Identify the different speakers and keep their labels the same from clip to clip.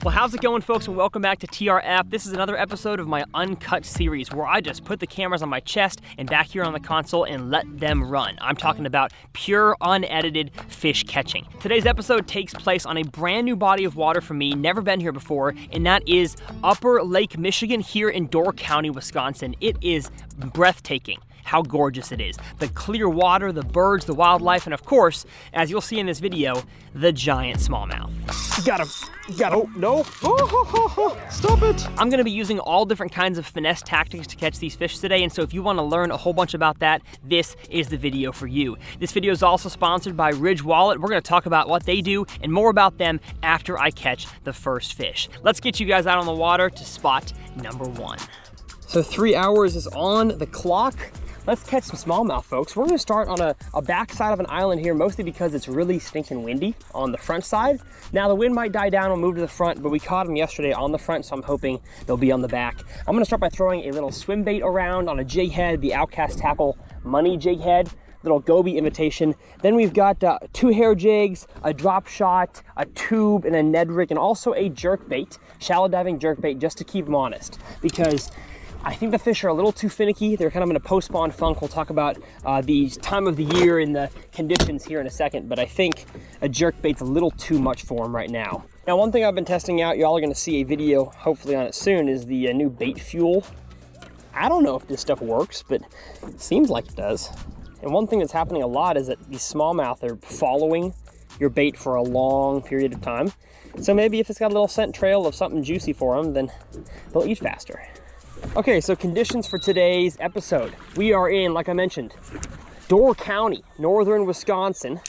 Speaker 1: Well, how's it going, folks, and welcome back to TRF. This is another episode of my Uncut series where I just put the cameras on my chest and back here on the console and let them run. I'm talking about pure, unedited fish catching. Today's episode takes place on a brand new body of water for me, never been here before, and that is Upper Lake Michigan here in Door County, Wisconsin. It is breathtaking how gorgeous it is. The clear water, the birds, the wildlife, and of course, as you'll see in this video, the giant smallmouth.
Speaker 2: Got him. Oh, no. Stop it.
Speaker 1: I'm gonna be using all different kinds of finesse tactics to catch these fish today, and so if you wanna learn a whole bunch about that, this is the video for you. This video is also sponsored by Ridge Wallet. We're gonna talk about what they do and more about them after I catch the first fish. Let's get you guys out on the water to spot number one. So 3 hours is on the clock. Let's catch some smallmouth, folks. We're gonna start on a backside of an island here, mostly because it's really stinking windy on the front side. Now the wind might die down, we'll move to the front, but we caught them yesterday on the front, so I'm hoping they'll be on the back. I'm gonna start by throwing a little swim bait around on a jig head, the Outcast Tackle Money jig head, little goby imitation. Then we've got 2 hair jigs, a drop shot, a tube, and a Ned rig, and also a jerk bait, shallow diving jerk bait, just to keep them honest, because I think the fish are a little too finicky. They're kind of in a post-spawn funk. We'll talk about the time of the year and the conditions here in a second, but I think a jerkbait's a little too much for them right now. Now, one thing I've been testing out, y'all are gonna see a video hopefully on it soon, is the new bait fuel. I don't know if this stuff works, but it seems like it does. And one thing that's happening a lot is that these smallmouth are following your bait for a long period of time. So maybe if it's got a little scent trail of something juicy for them, then they'll eat faster. Okay, so conditions for today's episode. We are in, like I mentioned, Door County, northern Wisconsin,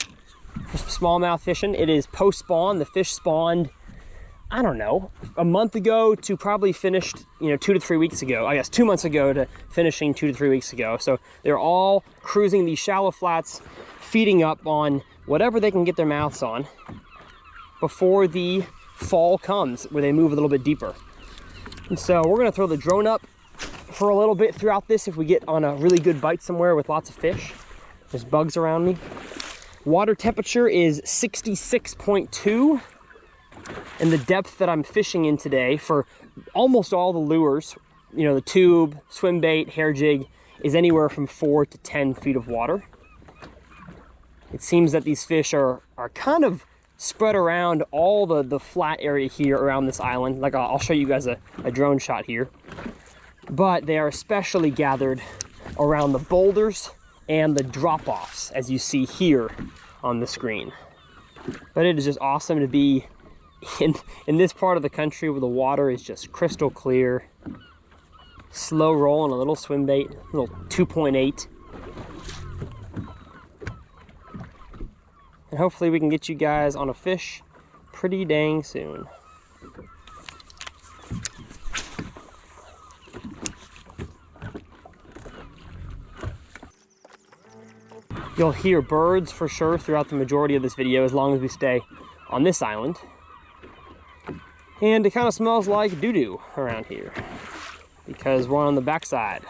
Speaker 1: for smallmouth fishing. It is post-spawn. The fish spawned, I don't know, a month ago to probably finished, 2 to 3 weeks ago. I guess 2 months ago to finishing 2 to 3 weeks ago. So they're all cruising these shallow flats, feeding up on whatever they can get their mouths on before the fall comes, where they move a little bit deeper. And so we're gonna throw the drone up for a little bit throughout this if we get on a really good bite somewhere with lots of fish. There's bugs around me. Water temperature is 66.2. And the depth that I'm fishing in today for almost all the lures, the tube, swim bait, hair jig, is anywhere from 4 to 10 feet of water. It seems that these fish are kind of spread around all the flat area here around this island. Like I'll show you guys a drone shot here. But they are especially gathered around the boulders and the drop-offs, as you see here on the screen. But it is just awesome to be in this part of the country where the water is just crystal clear. Slow roll on a little swim bait, little 2.8. And hopefully we can get you guys on a fish pretty dang soon. You'll hear birds for sure throughout the majority of this video as long as we stay on this island. And it kind of smells like doo-doo around here because we're on the backside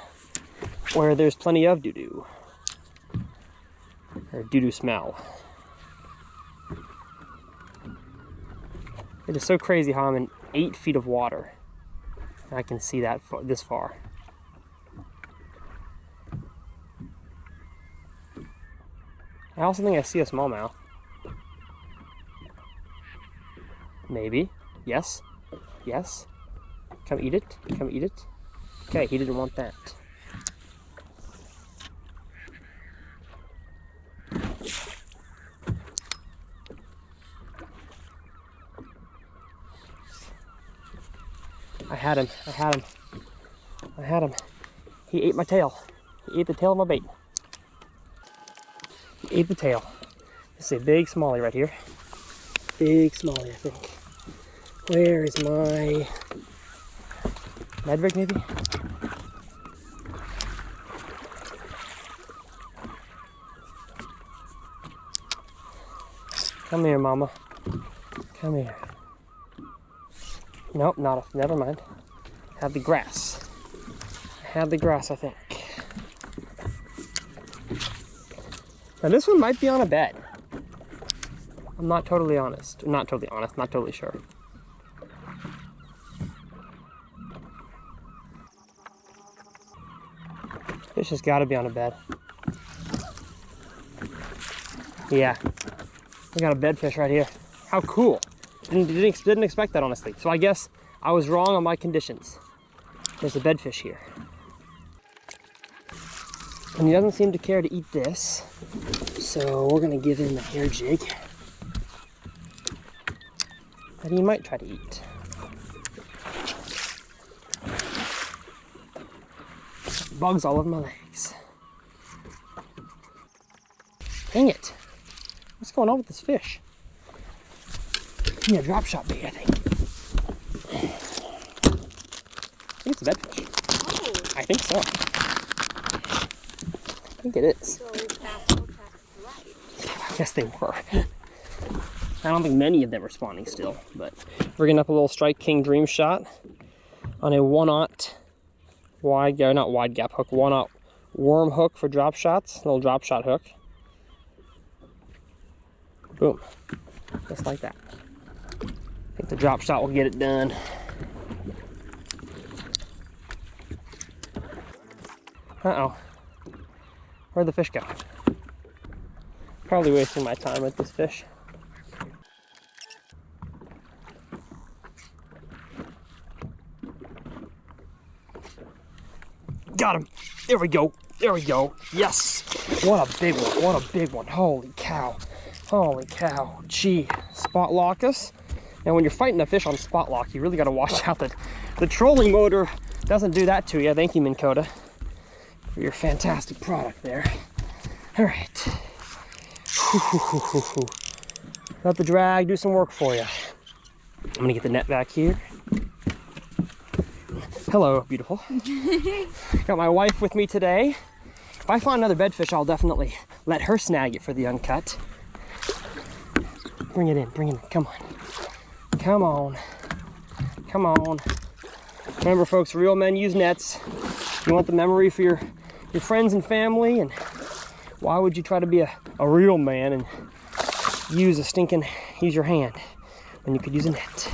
Speaker 1: where there's plenty of doo-doo, or doo-doo smell. It is so crazy how I'm in 8 feet of water and I can see that this far. I also think I see a smallmouth. Maybe. Yes. Yes. Come eat it. Come eat it. Okay, he didn't want that. I had him. I had him. I had him. He ate my tail. He ate the tail of my bait. He ate the tail. This is a big smallie right here. Big smallie, I think. Where is my Ned rig, maybe? Come here, mama. Come here. Nope, never mind. Had the grass. I had the grass, I think. Now this one might be on a bed. I'm not totally honest. Not totally honest, not totally sure. Fish has got to be on a bed. Yeah, we got a bedfish right here. How cool. Didn't expect that, honestly. So I guess I was wrong on my conditions. There's a bedfish here. And he doesn't seem to care to eat this. So we're gonna give him a hair jig that he might try to eat. Bugs all over my legs. Dang it. What's going on with this fish? Yeah, drop shot bait, I think. I think it's a bedfish.
Speaker 3: Oh.
Speaker 1: I think so. I think it is.
Speaker 3: So fast, right.
Speaker 1: I guess they were. I don't think many of them are spawning still, but we're getting up a little Strike King Dream Shot on a 1/0 wide, not wide gap hook, 1/0 worm hook for drop shots, little drop shot hook. Boom, just like that. I think the drop shot will get it done. Uh-oh, where'd the fish go? Probably wasting my time with this fish. Got him. There we go. There we go. Yes. What a big one. What a big one. Holy cow. Holy cow. Gee. Spot lock us. Now when you're fighting a fish on spot lock, you really got to watch out that the trolling motor doesn't do that to you. Thank you, Minn Kota, for your fantastic product there. All right. Let the drag do some work for you. I'm going to get the net back here. Hello, beautiful. Got my wife with me today. If I find another bedfish, I'll definitely let her snag it for the uncut. Bring it in, bring it in. Come on. Come on. Come on. Remember, folks, real men use nets. You want the memory for your friends and family, and why would you try to be a real man and use your hand when you could use a net?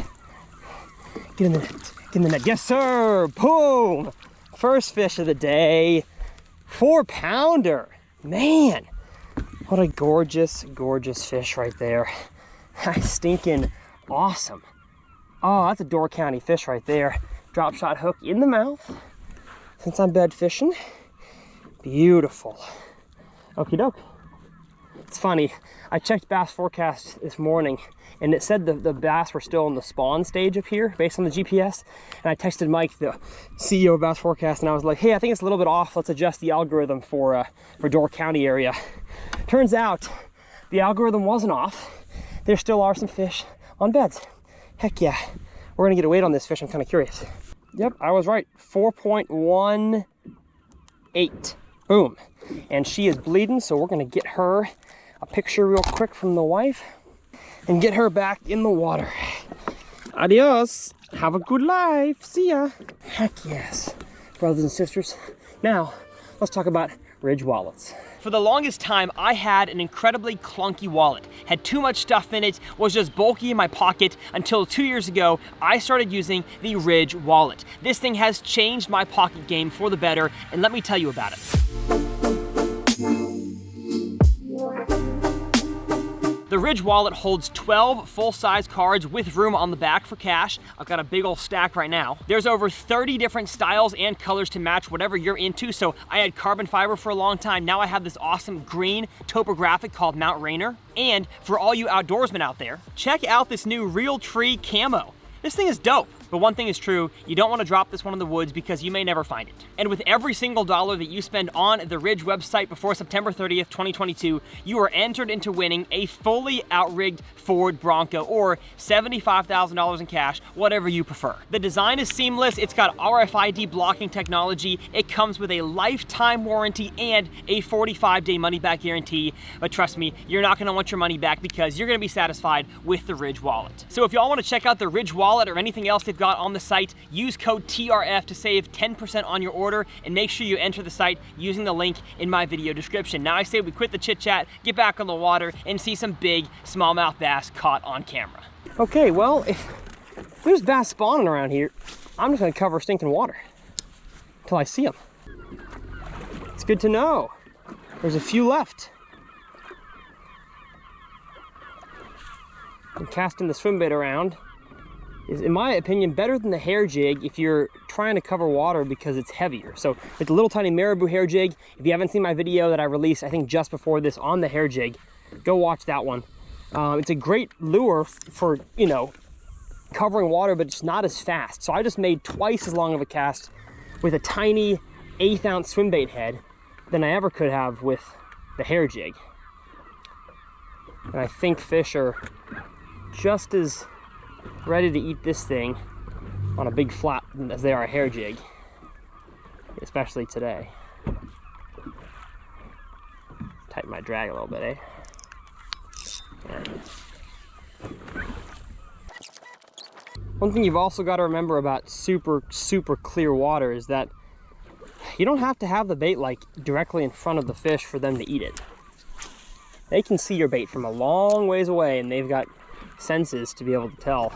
Speaker 1: Get in the net. Get in the net. Yes, sir. Boom. First fish of the day. 4-pounder. Man, what a gorgeous, gorgeous fish right there. Stinking awesome. Oh, that's a Door County fish right there. Drop shot hook in the mouth. Since I'm bed fishing. Beautiful. Okie doke. It's funny, I checked Bass Forecast this morning and it said the bass were still in the spawn stage up here based on the GPS. And I texted Mike, the CEO of Bass Forecast, and I was like, hey, I think it's a little bit off. Let's adjust the algorithm for Door County area. Turns out the algorithm wasn't off. There still are some fish on beds. Heck yeah. We're gonna get a weight on this fish. I'm kind of curious. Yep, I was right. 4.18. Boom. And she is bleeding, so we're gonna get her a picture real quick from the wife and get her back in the water. Adios. Have a good life. See ya. Heck yes, brothers and sisters. Now, let's talk about Ridge wallets. For the longest time, I had an incredibly clunky wallet. Had too much stuff in it, was just bulky in my pocket, until 2 years ago, I started using the Ridge wallet. This thing has changed my pocket game for the better, and let me tell you about it. The Ridge wallet holds 12 full-size cards with room on the back for cash. I've got a big old stack right now. There's over 30 different styles and colors to match whatever you're into. So I had carbon fiber for a long time. Now I have this awesome green topographic called Mount Rainier. And for all you outdoorsmen out there, check out this new Real Tree camo. This thing is dope. But one thing is true, you don't want to drop this one in the woods because you may never find it. And with every single dollar that you spend on the Ridge website before September 30th, 2022, you are entered into winning a fully outrigged Ford Bronco or $75,000 in cash, whatever you prefer. The design is seamless, it's got RFID blocking technology, it comes with a lifetime warranty and a 45-day money-back guarantee. But trust me, you're not gonna want your money back because you're gonna be satisfied with the Ridge wallet. So if y'all wanna check out the Ridge wallet or anything else they've got on the site, use code TRF to save 10% on your order, and make sure you enter the site using the link in my video description. Now I say we quit the chit chat, get back on the water, and see some big smallmouth bass caught on camera. Okay, well, if there's bass spawning around here, I'm just gonna cover stinking water until I see them. It's good to know. There's a few left. And casting the swim bait around is, in my opinion, better than the hair jig if you're trying to cover water because it's heavier. So with the little tiny marabou hair jig, if you haven't seen my video that I released, I think just before this on the hair jig, go watch that one. It's a great lure for, you know, covering water, but it's not as fast. So I just made twice as long of a cast with a tiny 1/8 ounce swim bait head than I ever could have with the hair jig. And I think fish are just as ready to eat this thing on a big flat as they are a hair jig, especially today. Tighten my drag a little bit, eh? Yeah. One thing you've also got to remember about super clear water is that you don't have to have the bait like directly in front of the fish for them to eat it. They can see your bait from a long ways away, and they've got senses to be able to tell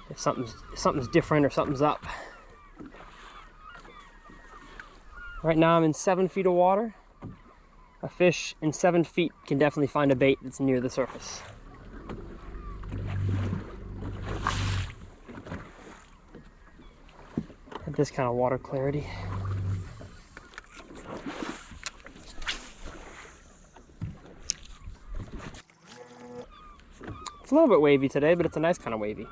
Speaker 1: if something's different or something's up. Right now I'm in 7 feet of water. A fish in 7 feet can definitely find a bait that's near the surface. At this kind of water clarity. It's a little bit wavy today, but it's a nice kind of wavy.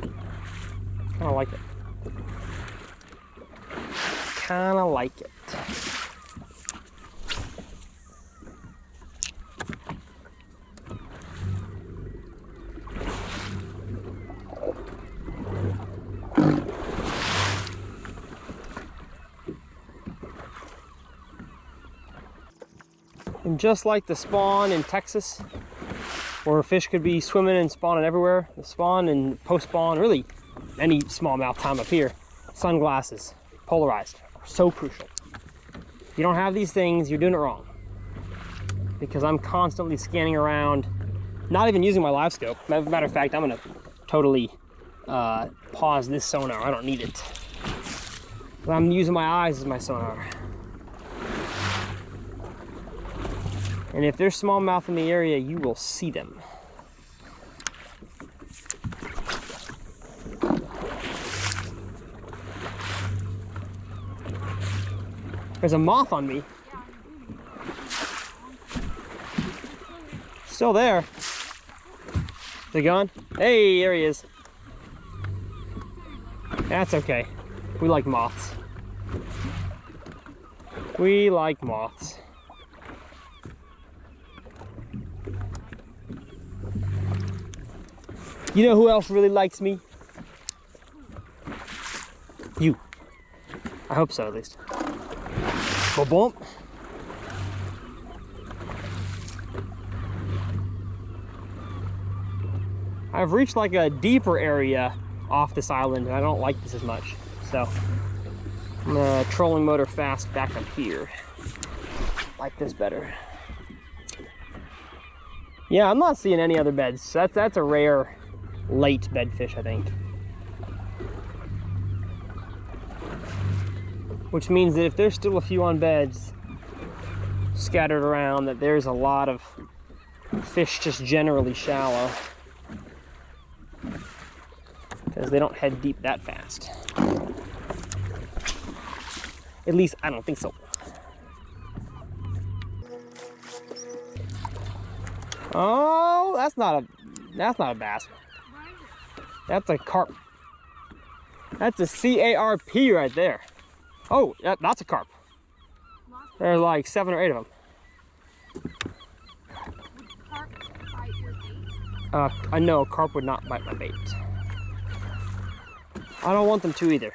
Speaker 1: Kind of like it. Kind of like it. And just like the spawn in Texas, where fish could be swimming and spawning everywhere, the spawn and post-spawn, really any smallmouth time up here, sunglasses, polarized, are so crucial. If you don't have these things, you're doing it wrong. Because I'm constantly scanning around, not even using my live scope. Matter of fact, I'm gonna totally pause this sonar. I don't need it. But I'm using my eyes as my sonar. And if there's smallmouth in the area, you will see them. There's a moth on me. Still there. Is he gone? Hey, there he is. That's okay. We like moths. We like moths. You know who else really likes me? You. I hope so, at least. Ba-bump. I've reached like a deeper area off this island, and I don't like this as much. So I'm gonna trolling motor fast back up here. Like this better. Yeah, I'm not seeing any other beds. That's a rare late bedfish, I think. Which means that if there's still a few on beds scattered around, that there's a lot of fish just generally shallow. Because they don't head deep that fast. At least I don't think so. Oh, that's not a bass. That's a carp. That's a C-A-R-P right there. Oh, that's a carp. There's like 7 or 8 of them.
Speaker 3: Would carp bite your bait?
Speaker 1: I know a carp would not bite my bait. I don't want them to either.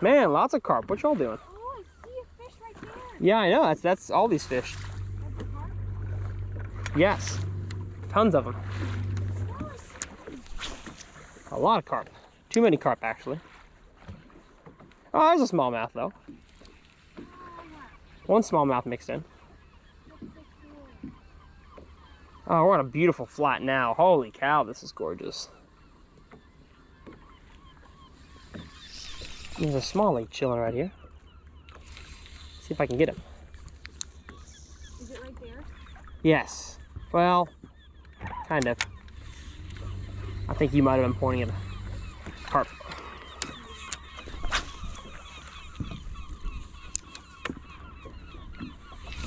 Speaker 1: Man, lots of carp. What y'all doing?
Speaker 3: Oh, I see a fish right there.
Speaker 1: Yeah, I know. That's all these fish.
Speaker 3: That's a carp?
Speaker 1: Yes, tons of them. A lot of carp. Too many carp, actually. Oh, there's a smallmouth, though. One smallmouth mixed in. Oh, we're on a beautiful flat now. Holy cow, this is gorgeous. There's a smallie chilling right here. See if I can get him.
Speaker 3: Is it right there?
Speaker 1: Yes. Well, kind of. I think you might have been pointing at a carp.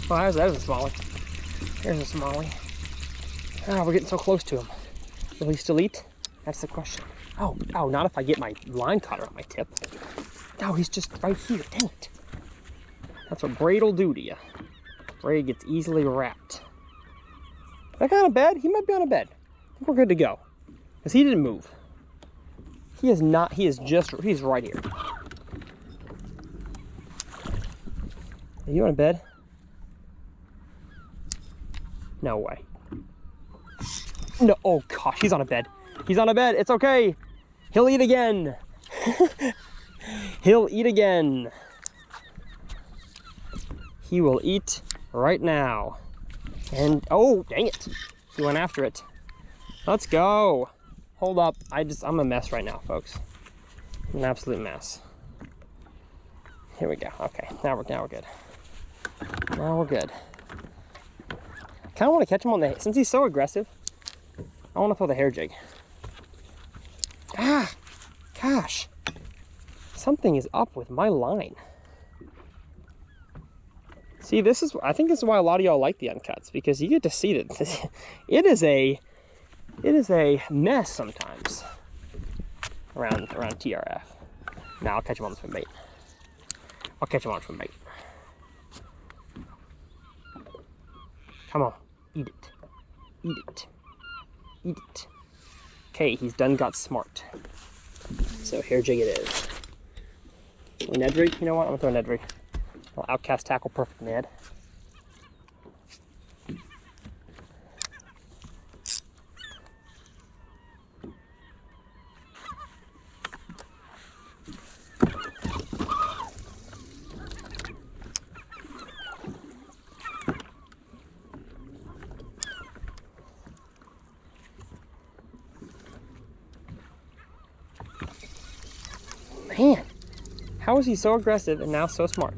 Speaker 1: Well, there's a smallie. There's a smallie. Oh, we're getting so close to him. Will he still eat? That's the question. Oh, not if I get my line cutter on my tip. No, he's just right here. Dang it. That's what braid will do to you. Braid gets easily wrapped. That guy on a bed? He might be on a bed. I think we're good to go. Because he didn't move. He is not, he's right here. Are you on a bed? No way. No, oh gosh, he's on a bed. He's on a bed, it's okay. He'll eat again. He'll eat again. He will eat right now. And, oh, dang it. He went after it. Let's go. Hold up, I'm a mess right now, folks. I'm an absolute mess. Here we go, okay, now we're good. Now we're good. I kind of want to catch him on the, since he's so aggressive, I want to throw the hair jig. Ah, gosh. Something is up with my line. See, I think this is why a lot of y'all like the uncuts, because you get to see that it is a mess sometimes around TRF. Now I'll catch him on the swim bait. I'll catch him on swim bait. Come on, eat it, eat it, eat it. Okay, he's done got smart. So hair jig it is. Ned rig, you know what? I'm gonna throw a Ned rig. I'll outcast tackle perfect Ned. Man, how is he so aggressive and now so smart?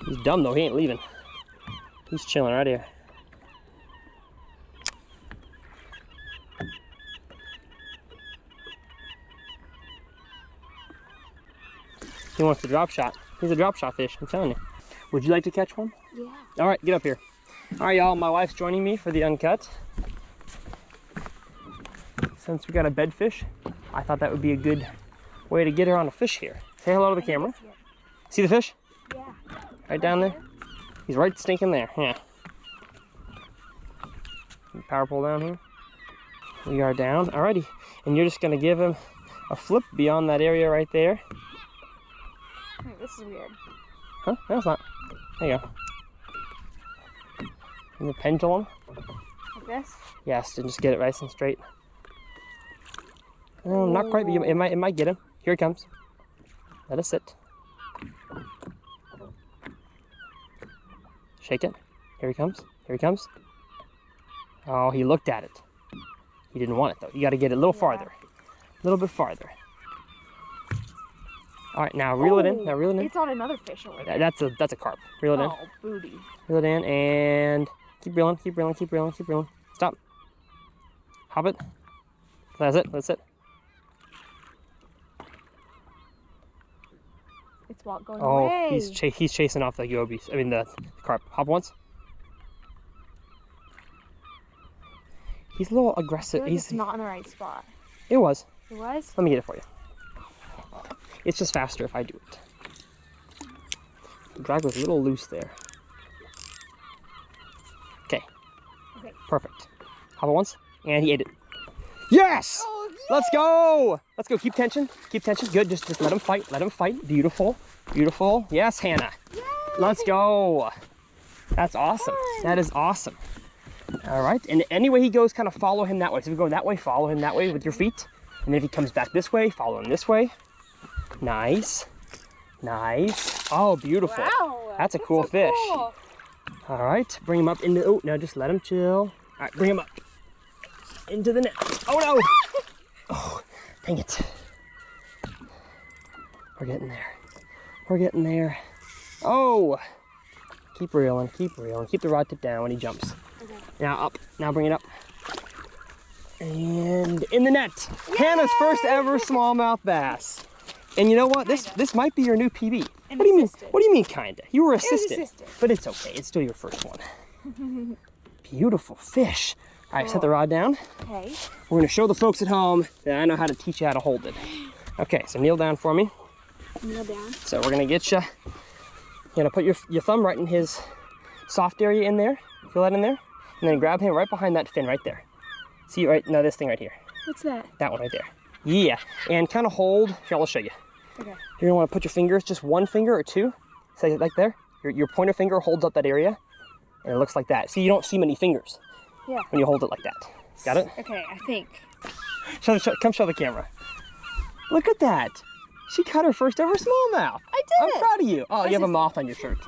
Speaker 1: He's dumb though, he ain't leaving. He's chilling right here. He wants the drop shot. He's a drop shot fish, I'm telling you. Would you like to catch one?
Speaker 3: Yeah.
Speaker 1: All right, get up here. All right, y'all, my wife's joining me for the uncut. Since we got a bed fish, I thought that would be a good way to get her on a fish here. Say hello to the camera. See the fish?
Speaker 3: Yeah.
Speaker 1: Right down there? He's right stinking there, yeah. Power pull down here. We are down, alrighty. And you're just gonna give him a flip beyond that area right there.
Speaker 3: This is weird.
Speaker 1: Huh? No, it's not. There you go. And the pendulum.
Speaker 3: Like this?
Speaker 1: Yes, and just get it nice and straight. Oh, not quite, but it might get him. Here he comes. Let it sit. Shake it. Here he comes. Here he comes. Oh, he looked at it. He didn't want it though. You got to get it a little farther. A little bit farther. All right, now reel it in. Now reel it in.
Speaker 3: It's on another fish over there.
Speaker 1: That's a carp. Reel it in.
Speaker 3: Oh, booty.
Speaker 1: Reel it in and keep reeling, keep reeling, keep reeling, keep reeling. Stop. Hop it. That's it. That's it.
Speaker 3: It's what going
Speaker 1: Oh,
Speaker 3: away.
Speaker 1: he's chasing off the gobies. I mean the carp. Hop once. He's a little aggressive.
Speaker 3: I feel like it's not in the right spot.
Speaker 1: It was.
Speaker 3: It was?
Speaker 1: Let me get it for you. It's just faster if I do it. The drag was a little loose there. Okay.
Speaker 3: Okay.
Speaker 1: Perfect. Hop it once, and he ate it. Yes!
Speaker 3: Oh, yeah!
Speaker 1: Let's go! Let's go. Keep tension. Keep tension. Good. Just let him fight. Let him fight. Beautiful. Beautiful. Yes, Hannah.
Speaker 3: Yay!
Speaker 1: Let's go. That's awesome.
Speaker 3: Fun.
Speaker 1: That is awesome. All right. And any way he goes, kind of follow him that way. So if you go that way, follow him that way with your feet. And then if he comes back this way, follow him this way. Nice. Nice. Oh, beautiful.
Speaker 3: Wow.
Speaker 1: That's a cool fish.
Speaker 3: Cool.
Speaker 1: All right, bring him up into, oh, no, just let him chill. All right, bring him up into the net. Oh no! Oh, dang it. We're getting there. We're getting there. Oh! Keep reeling, keep reeling. Keep the rod tip down when he jumps.
Speaker 3: Okay.
Speaker 1: Now up, now bring it up. And in the net. Yay! Hannah's first ever smallmouth bass. And you know what? This might be your new PB. What do you mean? What do you mean kinda? You were assisted. But it's okay. It's still your first one. Beautiful fish. All right, set the rod down.
Speaker 3: Okay.
Speaker 1: We're gonna show the folks at home that I know how to teach you how to hold it. Okay, so kneel down for me.
Speaker 3: Kneel down.
Speaker 1: So we're gonna get you. You're gonna put your thumb right in his soft area in there. Feel that in there? And then grab him right behind that fin right there. See right now, this thing right here.
Speaker 3: What's that?
Speaker 1: That one right there. Yeah, and kind of hold. Here, I'll show you.
Speaker 3: Okay.
Speaker 1: You're gonna want to put your fingers, just one finger or two, say like there. Your pointer finger holds up that area, and it looks like that. See, you don't see many fingers.
Speaker 3: Yeah.
Speaker 1: When you hold it like that. Got it?
Speaker 3: Okay, I think.
Speaker 1: Come show the camera. Look at that. She caught her first ever smallmouth.
Speaker 3: I did it.
Speaker 1: I'm proud of you. Oh, you have a moth on your shirt.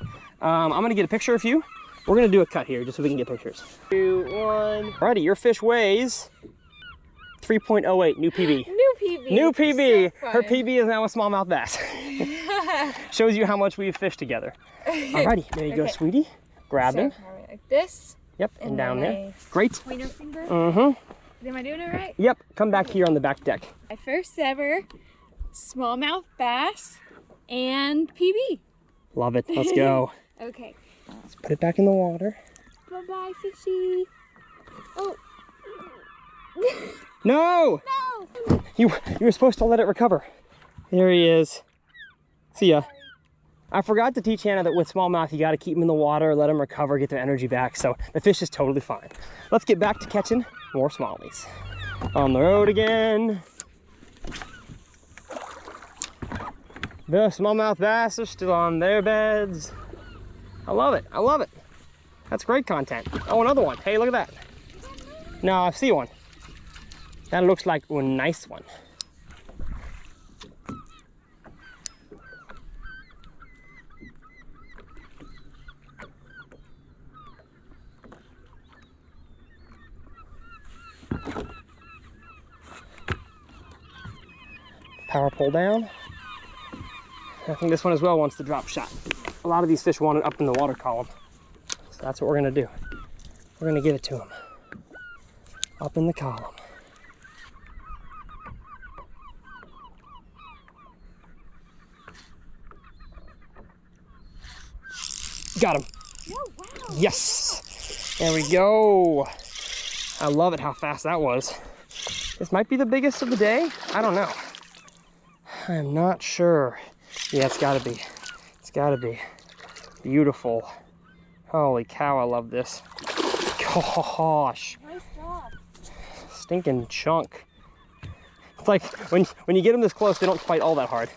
Speaker 1: I'm gonna get a picture of you. We're gonna do a cut here just so we can get pictures. 2, 1. Alrighty, your fish weighs 3.08, new PB.
Speaker 3: New PB.
Speaker 1: New PB.
Speaker 3: So
Speaker 1: Her PB is now a smallmouth bass. Shows you how much we've fished together. Alrighty, there you go, sweetie. Grab him.
Speaker 3: Like this.
Speaker 1: Yep, and down there. Great.
Speaker 3: Pointer finger.
Speaker 1: Mm-hmm.
Speaker 3: Am I doing it right?
Speaker 1: Yep, come back here on the back deck.
Speaker 3: My first ever smallmouth bass and PB.
Speaker 1: Love it. Let's go.
Speaker 3: Okay.
Speaker 1: Let's put it back in the water.
Speaker 3: Bye-bye, fishy. Oh.
Speaker 1: No!
Speaker 3: No!
Speaker 1: You were supposed to let it recover. There he is. See ya. I forgot to teach Hannah that with smallmouth, you got to keep them in the water, let them recover, get their energy back. So the fish is totally fine. Let's get back to catching more smallies. On the road again. The smallmouth bass are still on their beds. I love it. I love it. That's great content. Oh, another one. Hey, look at that. No, I see one. That looks like a nice one. Power pull down. I think this one as well wants the drop shot. A lot of these fish want it up in the water column. So that's what we're gonna do. We're gonna give it to them. Up in the column. Got him.
Speaker 3: Oh, wow.
Speaker 1: Yes. There we go. I love it how fast that was. This might be the biggest of the day. I don't know. I'm not sure. Yeah, it's gotta be. It's gotta be. Beautiful. Holy cow, I love this. Gosh.
Speaker 3: Nice job.
Speaker 1: Stinking chunk. It's like when you get them this close, they don't fight all that hard.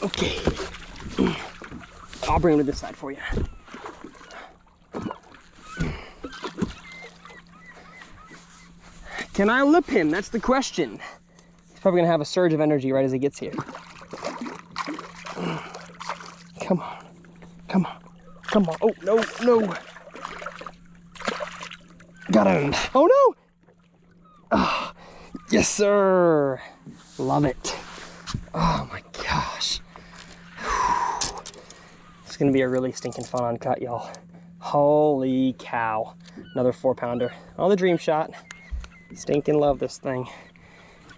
Speaker 1: Okay. I'll bring him to this side for you. Can I lip him? That's the question. He's probably gonna have a surge of energy right as he gets here. Come on. Come on. Come on. Oh, no, no. Got him. Oh, no. Oh, yes, sir. Love it. Oh, my gosh. Whew. It's going to be a really stinking fun uncut, y'all. Holy cow. Another 4-pounder. Oh, the dream shot. Stinking love this thing.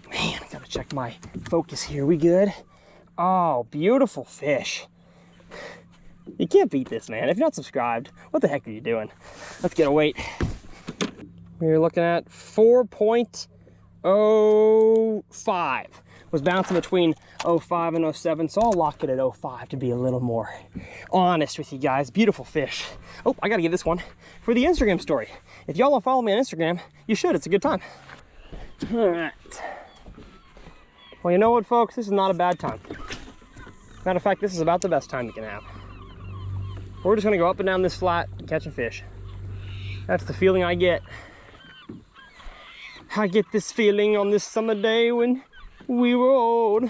Speaker 1: Man, I got to check my focus here. We good? Oh, beautiful fish. You can't beat this, man. If you're not subscribed, what the heck are you doing? Let's get a weight. We're looking at 4.05. Was bouncing between 05 and 07, so I'll lock it at 05 to be a little more honest with you guys. Beautiful fish. Oh, I gotta get this one for the Instagram story. If y'all don't follow me on Instagram, you should. It's a good time. All right. Well, you know what, folks? This is not a bad time. Matter of fact, this is about the best time you can have. We're just gonna go up and down this flat catching fish. That's the feeling I get. I get this feeling on this summer day when we were old.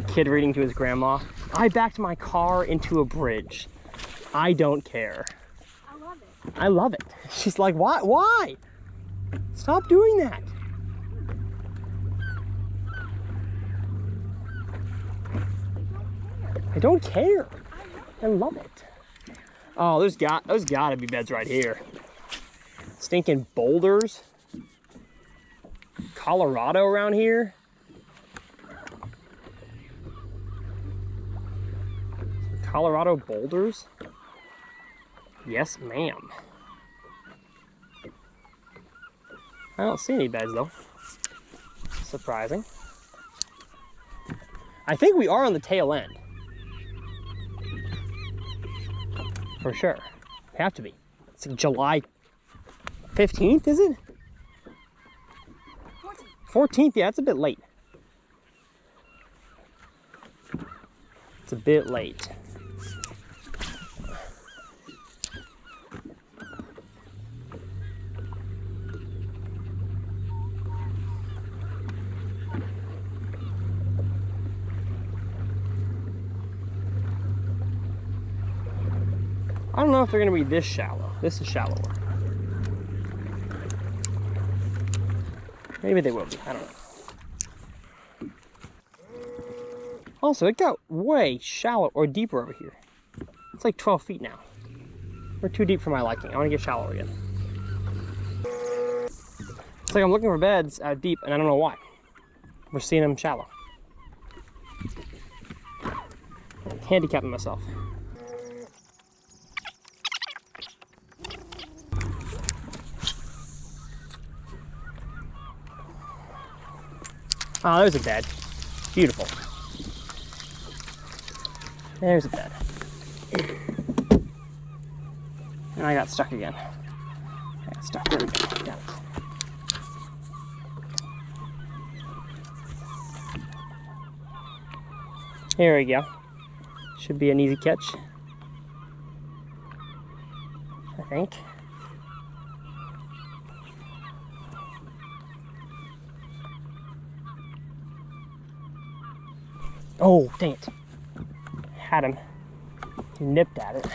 Speaker 1: Kid reading to his grandma. I backed my car into a bridge. I don't care.
Speaker 3: I love it.
Speaker 1: I love it. She's like, why? Why? Stop doing that. I don't care. I love it. Oh, there's gotta be beds right here. Stinking boulders. Colorado around here. Colorado boulders? Yes, ma'am. I don't see any beds though. Surprising. I think we are on the tail end. For sure. We have to be. It's like July 15th, is it? 14th, yeah, it's a bit late. It's a bit late. I don't know if they're gonna be this shallow. This is shallower. Maybe they will be, I don't know. Also, it got way shallow or deeper over here. It's like 12 feet now. We're too deep for my liking. I wanna get shallow again. It's like I'm looking for beds out deep and I don't know why. We're seeing them shallow. I'm handicapping myself. Oh, there's a bed. Beautiful. There's a bed. And I got stuck again. I got stuck. There we go. Got it. Here we go. Should be an easy catch. I think. Oh, dang it. Had him. He nipped at it.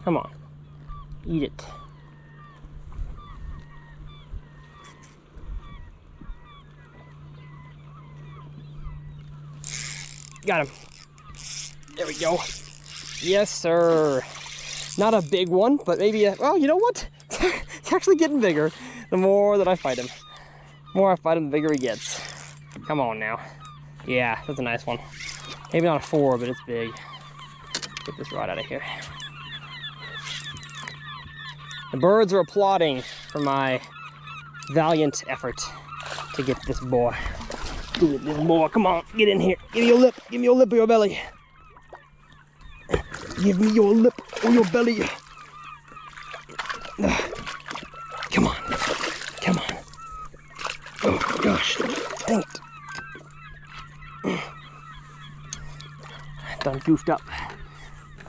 Speaker 1: Come on. Eat it. Got him. There we go. Yes, sir. Not a big one, but maybe a, well, you know what? It's actually getting bigger the more that I fight him. The more I fight him, the bigger he gets. Come on now. Yeah, that's a nice one. Maybe not a 4, but it's big. Get this rod out of here. The birds are applauding for my valiant effort to get this boy. Do it, little boy. Come on, get in here. Give me your lip. Give me your lip or your belly. Give me your lip or your belly. Come on. Come on. Oh, gosh. Dang it. Done goofed up.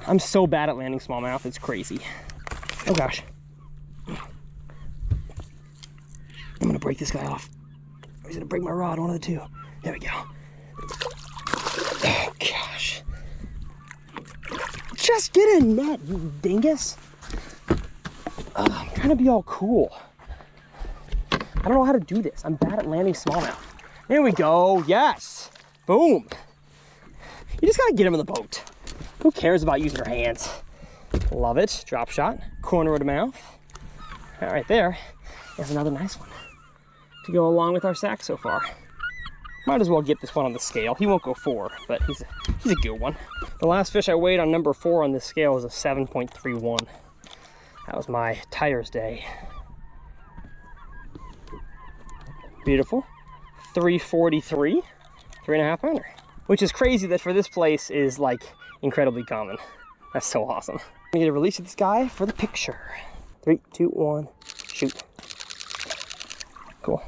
Speaker 1: I'm so bad at landing smallmouth. It's crazy. Oh, gosh. I'm going to break this guy off. Or he's going to break my rod. One of the two. There we go. Oh, gosh. Just get a net, you dingus. I'm trying to be all cool. I don't know how to do this. I'm bad at landing smallmouth. There we go. Yes. Boom. You just got to get him in the boat. Who cares about using your hands? Love it. Drop shot. Corner of the mouth. All right, there. There's another nice one to go along with our sack so far. Might as well get this one on the scale. He won't go 4, but he's a good one. The last fish I weighed on number 4 on this scale was a 7.31. That was my tires day. Beautiful. 343, 3.5 pounder. Which is crazy that for this place is like incredibly common. That's so awesome. I'm gonna release this guy for the picture. 3, 2, 1, shoot. Cool.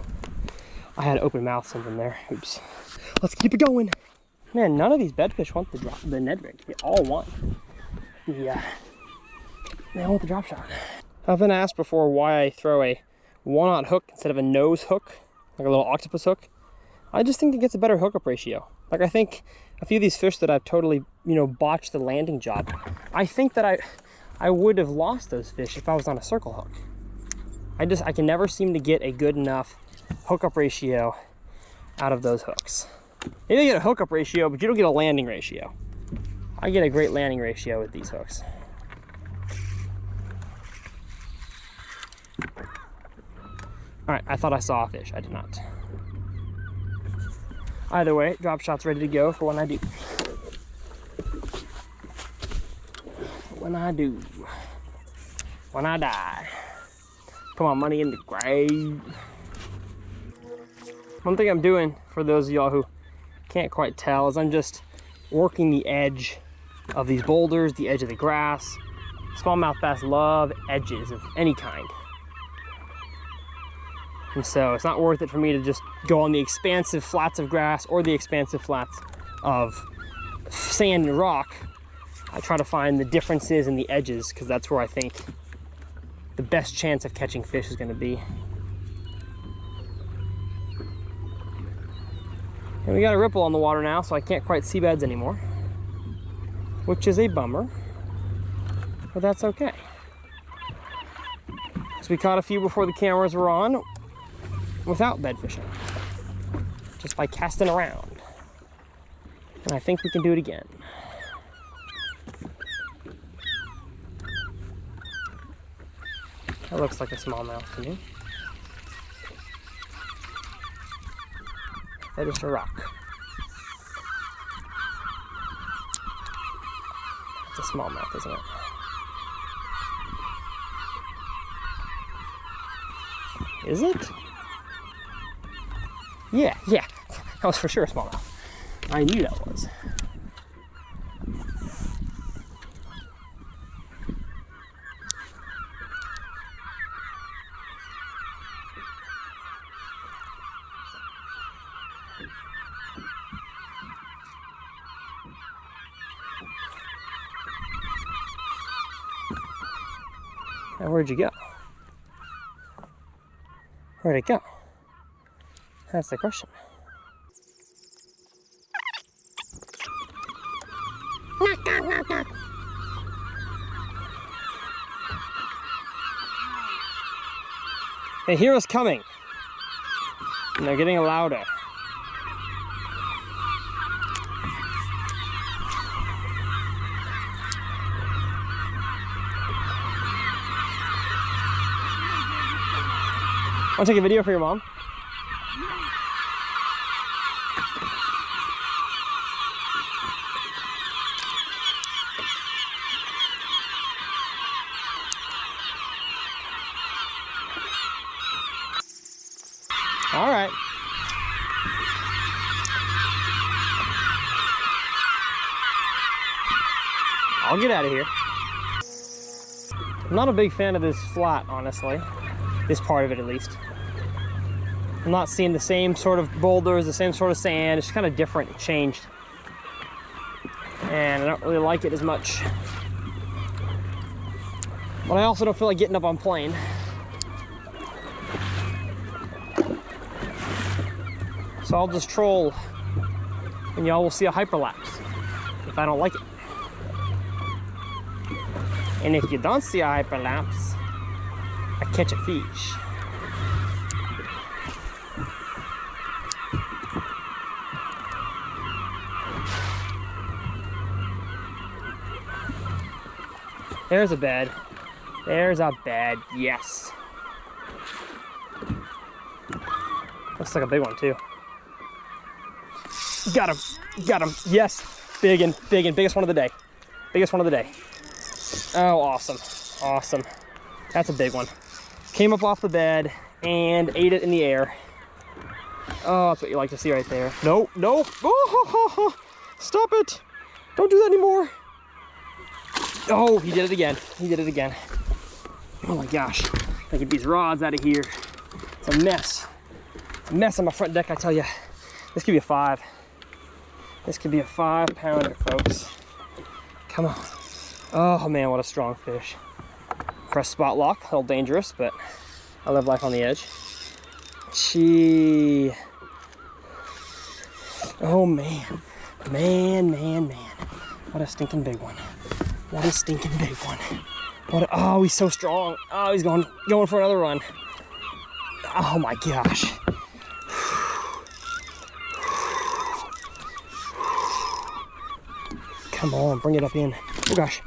Speaker 1: I had open mouth something there. Oops. Let's keep it going. Man, none of these bedfish want the Ned rig. They all want they all want the drop shot. I've been asked before why I throw a 1/0 hook instead of a nose hook, like a little octopus hook. I just think it gets a better hookup ratio. Like, I think a few of these fish that I've totally, botched the landing job, I think that I would have lost those fish if I was on a circle hook. I can never seem to get a good enough hookup ratio out of those hooks. Maybe you get a hookup ratio, but you don't get a landing ratio. I get a great landing ratio with these hooks. All right, I thought I saw a fish. I did not. Either way, drop shot's ready to go for when I do. When I die. Put my money in the grave. One thing I'm doing, for those of y'all who can't quite tell, is I'm just working the edge of these boulders, the edge of the grass. Smallmouth bass love edges of any kind. And so it's not worth it for me to just go on the expansive flats of grass or the expansive flats of sand and rock. I try to find the differences in the edges, because that's where I think the best chance of catching fish is going to be. And we got a ripple on the water now, so I can't quite see beds anymore, which is a bummer, but that's okay. So we caught a few before the cameras were on without bed fishing, just by casting around. And I think we can do it again. That looks like a smallmouth to me. That is a rock. It's a smallmouth, isn't it? Is it? Yeah, that was for sure a smallmouth. I knew that was. Now, where'd you go? Where'd it go? That's the question. They hear us coming, and they're getting louder. Want to take a video for your mom? All right. I'll get out of here. I'm not a big fan of this flat, honestly. This part of it, at least. I'm not seeing the same sort of boulders, the same sort of sand. It's kind of different, it changed. And I don't really like it as much. But I also don't feel like getting up on plane. So I'll just troll, and y'all will see a hyperlapse if I don't like it. And if you don't see a hyperlapse, I catch a fish. There's a bed. There's a bed, yes. Looks like a big one too. Got him, yes. Big and biggest one of the day. Biggest one of the day. Oh, awesome, awesome. That's a big one. Came up off the bed and ate it in the air. Oh, that's what you like to see right there. No, no, oh, stop it. Don't do that anymore. Oh, he did it again. He did it again. Oh my gosh. I get these rods out of here. It's a mess. mess on my front deck, I tell you. This could be a 5. This could be a 5-pounder, folks. Come on. Oh man, what a strong fish. Press spot lock, a little dangerous, but I live life on the edge. Gee. Oh man. Man. What a stinking big one. What a stinking big one. Oh, he's so strong. Oh, he's going for another run. Oh my gosh. Come on, bring it up in. Oh gosh.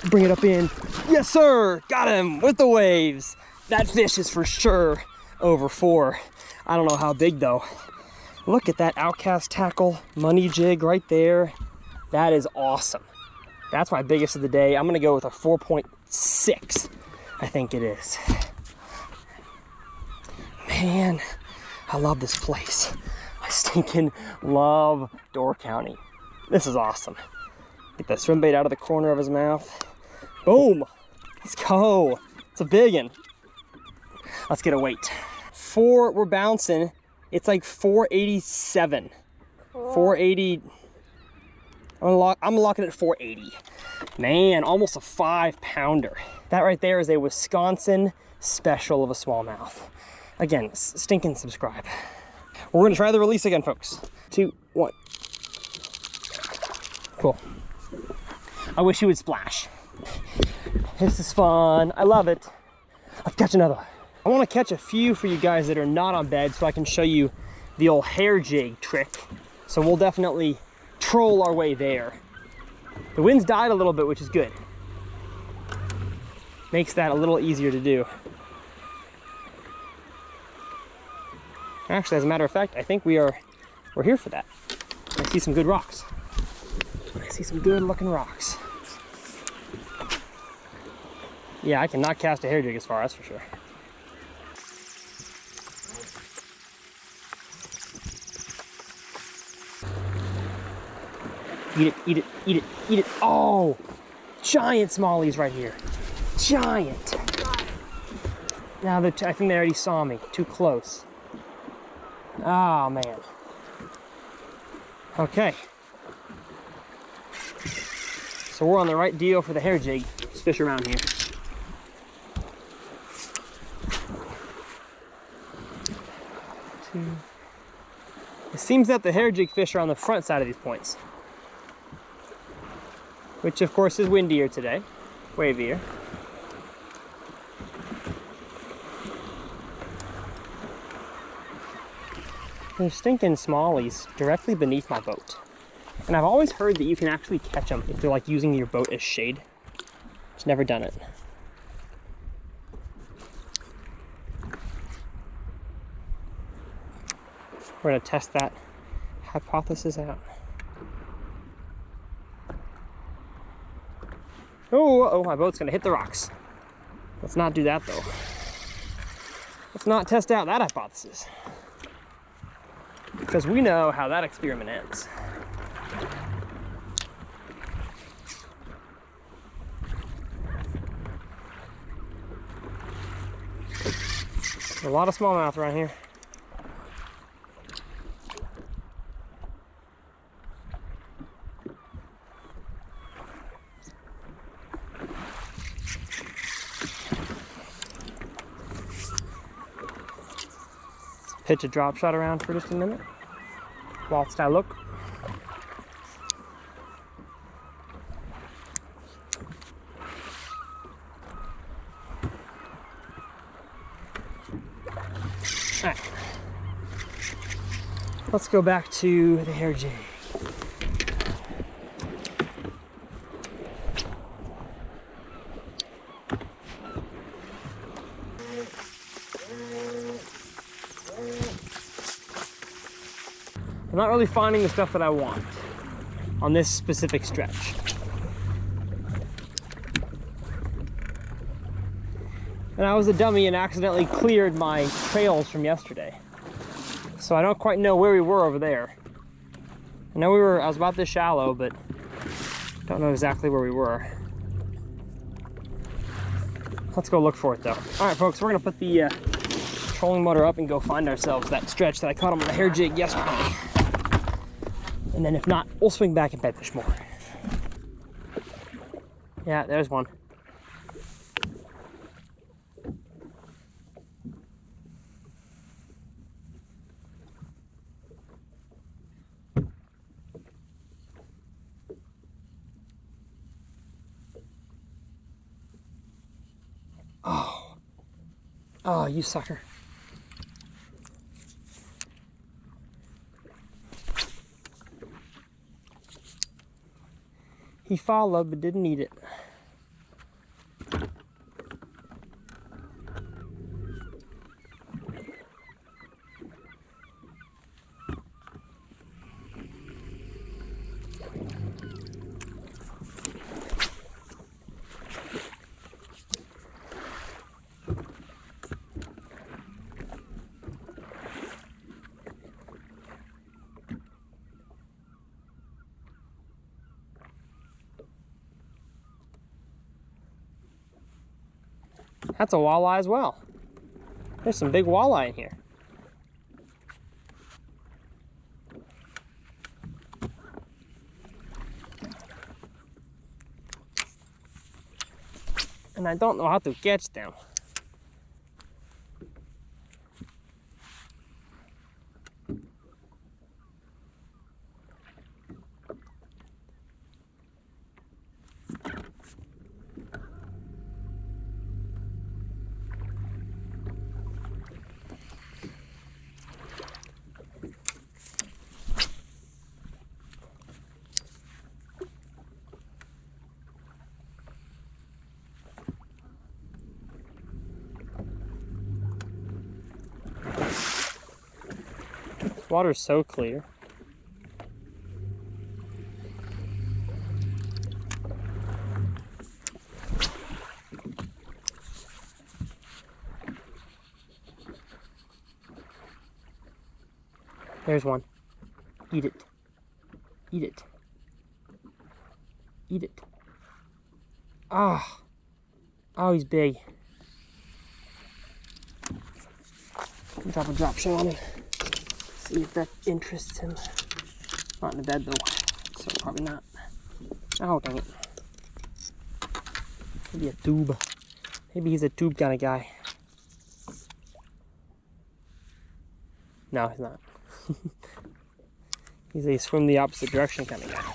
Speaker 1: Bring it up in. Yes, sir. Got him with the waves. That fish is for sure over 4. I don't know how big though. Look at that outcast tackle money jig right there. That is awesome. That's my biggest of the day. I'm gonna go with a 4.6, I think it is. Man, I love this place. I stinking love Door County. This is awesome. Get that swim bait out of the corner of his mouth. Boom, let's go. It's a big one. Let's get a weight. 4, we're bouncing. It's like 487. 480. I'm locking it at 480. Man, almost a 5-pounder. That right there is a Wisconsin special of a smallmouth. Again, stinking subscribe. We're gonna try the release again, folks. 2, 1. Cool. I wish he would splash. This is fun. I love it. Let's catch another one. I want to catch a few for you guys that are not on bed so I can show you the old hair jig trick. So we'll definitely troll our way there. The wind's died a little bit, which is good. Makes that a little easier to do. Actually, as a matter of fact, I think we're here for that. I see some good rocks. I see some good looking rocks. Yeah, I cannot cast a hair jig as far, that's for sure. Eat it, eat it, eat it, eat it. Oh, giant smallies right here. Giant. Now, I think they already saw me. Too close. Oh, man. Okay. So we're on the right deal for the hair jig. Let's fish around here. It seems that the hair jig fish are on the front side of these points, which of course is windier today, wavier. There's stinking smallies directly beneath my boat. And I've always heard that you can actually catch them if they're like using your boat as shade. Just never done it. We're gonna test that hypothesis out. Oh, my boat's gonna hit the rocks. Let's not do that though. Let's not test out that hypothesis, because we know how that experiment ends. There's a lot of smallmouth around here. Pitch a drop shot around for just a minute whilst I look. All right. Let's go back to the hair jig. I'm not really finding the stuff that I want on this specific stretch. And I was a dummy and accidentally cleared my trails from yesterday. So I don't quite know where we were over there. I know I was about this shallow, but don't know exactly where we were. Let's go look for it though. All right, folks, we're gonna put the trolling motor up and go find ourselves that stretch that I caught him on the hair jig yesterday. And then if not, we'll swing back and bedfish more. Yeah, there's one. Oh. Oh, you sucker. He followed but didn't eat it. That's a walleye as well. There's some big walleye in here. And I don't know how to catch them. Water's so clear. There's one. Eat it. Eat it. Eat it. Ah. Oh, he's big. Drop a drop shot on him. See if that interests him. Not in the bed though, so probably not. Oh, dang it. Maybe a tube. Maybe he's a tube kind of guy. No, he's not. He's a swim the opposite direction kind of guy.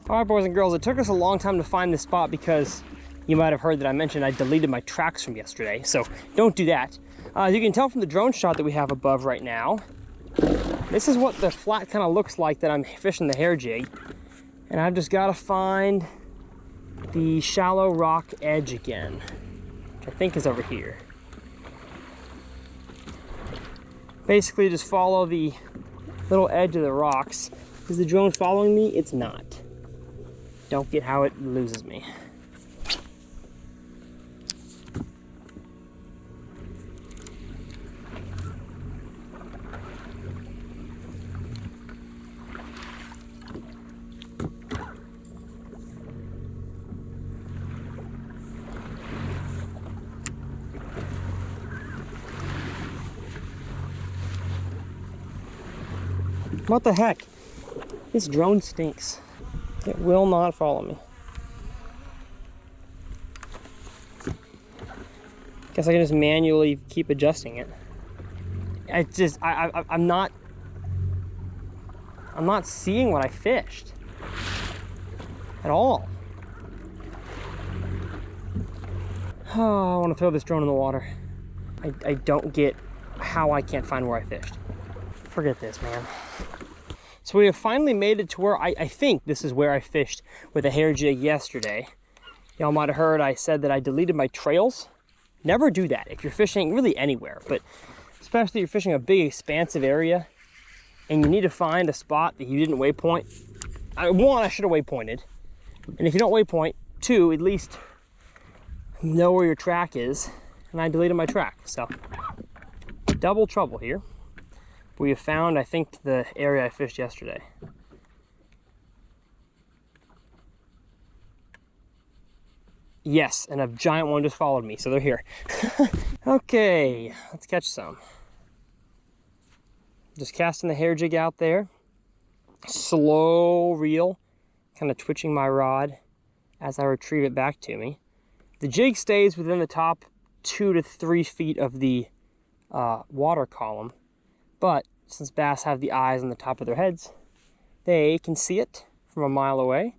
Speaker 1: Alright, boys and girls, it took us a long time to find this spot because you might have heard that I mentioned I deleted my tracks from yesterday, so don't do that. As you can tell from the drone shot that we have above right now, this is what the flat kind of looks like that I'm fishing the hair jig. And I've just got to find the shallow rock edge again, which I think is over here. Basically just follow the little edge of the rocks. Is the drone following me? It's not. Don't get how it loses me. What the heck? This drone stinks. It will not follow me. Guess I can just manually keep adjusting it. I'm not seeing what I fished at all. Oh, I want to throw this drone in the water. I don't get how I can't find where I fished. Forget this, man. So we have finally made it to where I think this is where I fished with a hair jig yesterday. Y'all might have heard I said that I deleted my trails. Never do that if you're fishing really anywhere, but especially if you're fishing a big expansive area and you need to find a spot that you didn't waypoint. One, I should have waypointed. And if you don't waypoint, two, at least know where your track is. And I deleted my track, so double trouble here. We have found, I think, the area I fished yesterday. Yes, and a giant one just followed me, so they're here. Okay, let's catch some. Just casting the hair jig out there. Slow reel, kind of twitching my rod as I retrieve it back to me. The jig stays within the top 2 to 3 feet of the water column, but since bass have the eyes on the top of their heads, they can see it from a mile away.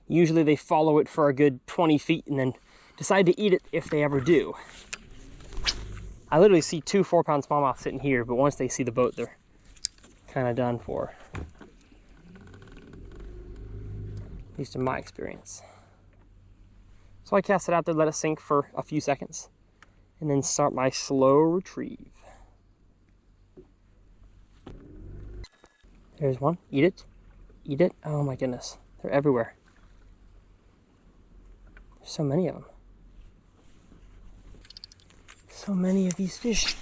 Speaker 1: Usually they follow it for a good 20 feet and then decide to eat it if they ever do. I literally see 2 4-pound smallmouth sitting here, but once they see the boat, they're kind of done for. At least in my experience. So I cast it out there, let it sink for a few seconds, and then start my slow retrieve. There's one. Eat it. Eat it. Oh my goodness. They're everywhere. There's so many of them. So many of these fish.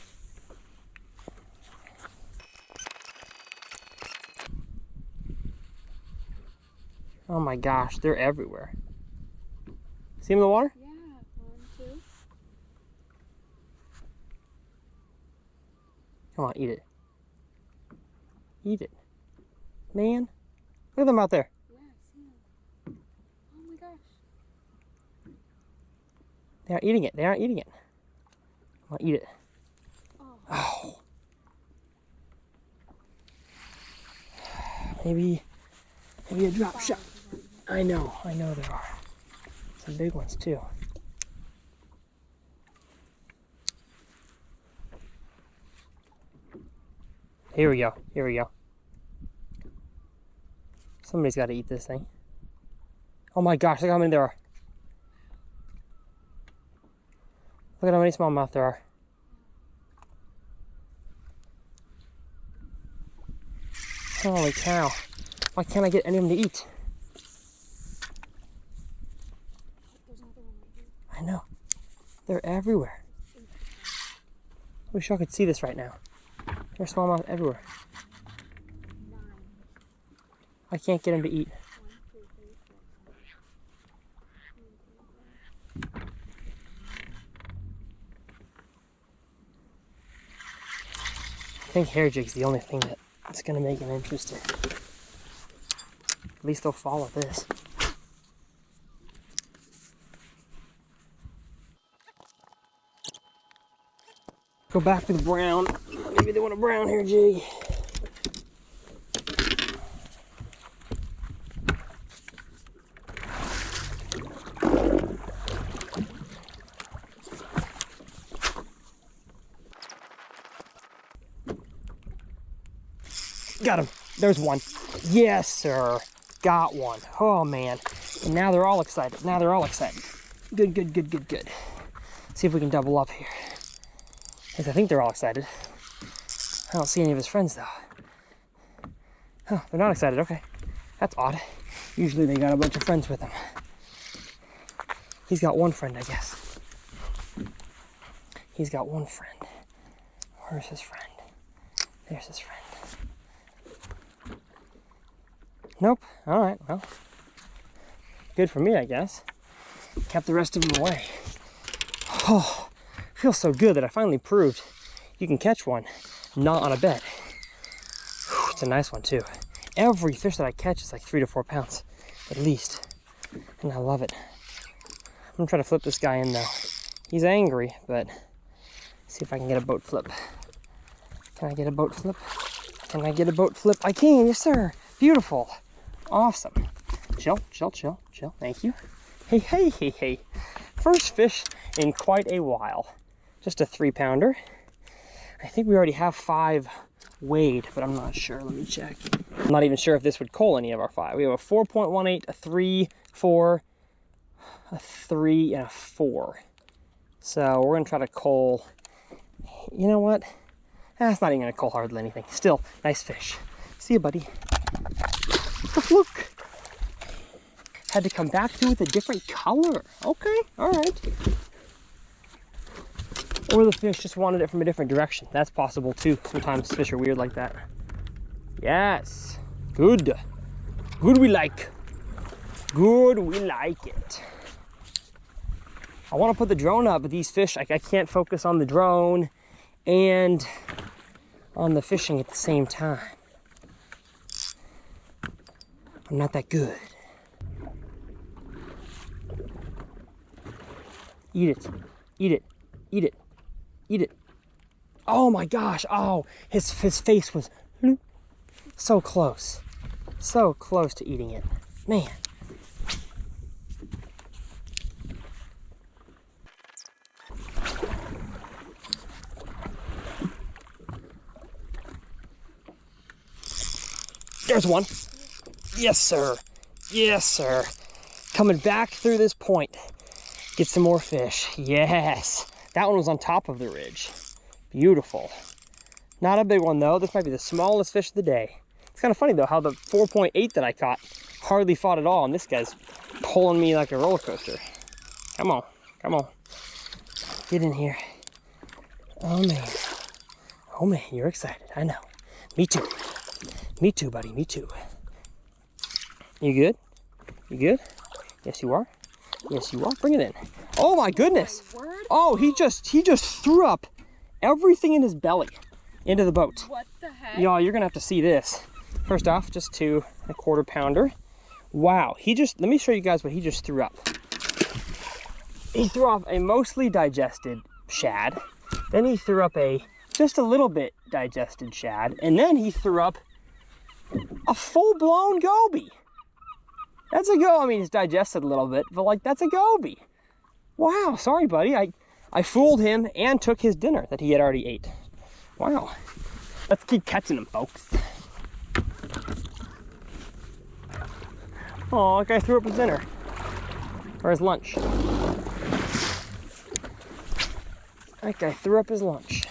Speaker 1: Oh my gosh, they're everywhere. See them in the water?
Speaker 3: Yeah, 1, 2.
Speaker 1: Come on, eat it. Eat it. Man, look at them out there.
Speaker 3: Yeah, I see them. Oh my gosh.
Speaker 1: They aren't eating it. They aren't eating it. Come on, eat it.
Speaker 3: Oh.
Speaker 1: Oh. Maybe a drop shot. I know there are. Some big ones too. Here we go. Here we go. Somebody's got to eat this thing. Oh my gosh, look how many there are. Look at how many smallmouth there are. Holy cow. Why can't I get any of them to eat?
Speaker 3: There's another one right here.
Speaker 1: I know. They're everywhere. Wish y'all could see this right now. There's smallmouth everywhere.
Speaker 3: 9.
Speaker 1: I can't get them to eat.
Speaker 3: 1, 2, 3, 4.
Speaker 1: I think hair jig's the only thing that's gonna make them interesting. At least they'll follow this. Go back to the brown. Maybe they want a brown hair jig. Got him. There's one. Yes, sir. Got one. Oh, man. And now they're all excited. Now they're all excited. Good, good, good, good, good. See if we can double up here. Because I think they're all excited. I don't see any of his friends, though. Oh, they're not excited. Okay. That's odd. Usually they got a bunch of friends with them. He's got one friend, I guess. He's got one friend. Where's his friend? There's his friend. Nope. All right. Well, good for me, I guess. Kept the rest of them away. Oh, feels so good that I finally proved you can catch one, not on a bed. Whew, it's a nice one too. Every fish that I catch is like 3 to 4 pounds, at least, and I love it. I'm gonna try to flip this guy in though. He's angry, but see if I can get a boat flip. Can I get a boat flip? Can I get a boat flip? I can. Yes, sir. Beautiful. Awesome. Chill, chill, chill, chill. Thank you. Hey, hey, hey, hey. First fish in quite a while. Just a 3-pounder. I think we already have 5 weighed, but I'm not sure. Let me check. I'm not even sure if this would cull any of our 5. We have a 4.18, a 3, 4, a 3, and a 4. So we're gonna try to cull. You know what? That's not even gonna cull hardly anything. Still, nice fish. See you, buddy. It's a fluke. Had to come back to it with a different color. Okay, all right. Or the fish just wanted it from a different direction. That's possible too. Sometimes fish are weird like that. Yes. Good. Good we like. Good we like it. I want to put the drone up, but these fish, I can't focus on the drone and on the fishing at the same time. I'm not that good. Eat it. Eat it. Eat it. Eat it. Oh my gosh. Oh, his face was so close. So close to eating it. Man. There's one. Yes, sir. Yes, sir. Coming back through this point. Get some more fish. Yes. That one was on top of the ridge. Beautiful. Not a big one, though. This might be the smallest fish of the day. It's kind of funny, though, how the 4.8 that I caught hardly fought at all, and this guy's pulling me like a roller coaster. Come on. Come on. Get in here. Oh, man. Oh, man, you're excited. I know. Me too. Me too, buddy. Me too. You good? You good? Yes, you are. Yes, you are. Bring it in. Oh my goodness! Oh, he just threw up everything in his belly into the boat.
Speaker 4: What the heck?
Speaker 1: Y'all, you're gonna have to see this. First off, just to a 1/4 pounder. Wow, let me show you guys what he just threw up. He threw off a mostly digested shad. Then he threw up just a little bit digested shad. And then he threw up a full-blown goby. That's a go. I mean, it's digested a little bit, but like, that's a goby. Wow, sorry, buddy. I fooled him and took his dinner that he had already ate. Wow. Let's keep catching them, folks. Oh, that guy threw up his dinner. Or his lunch. That guy threw up his lunch.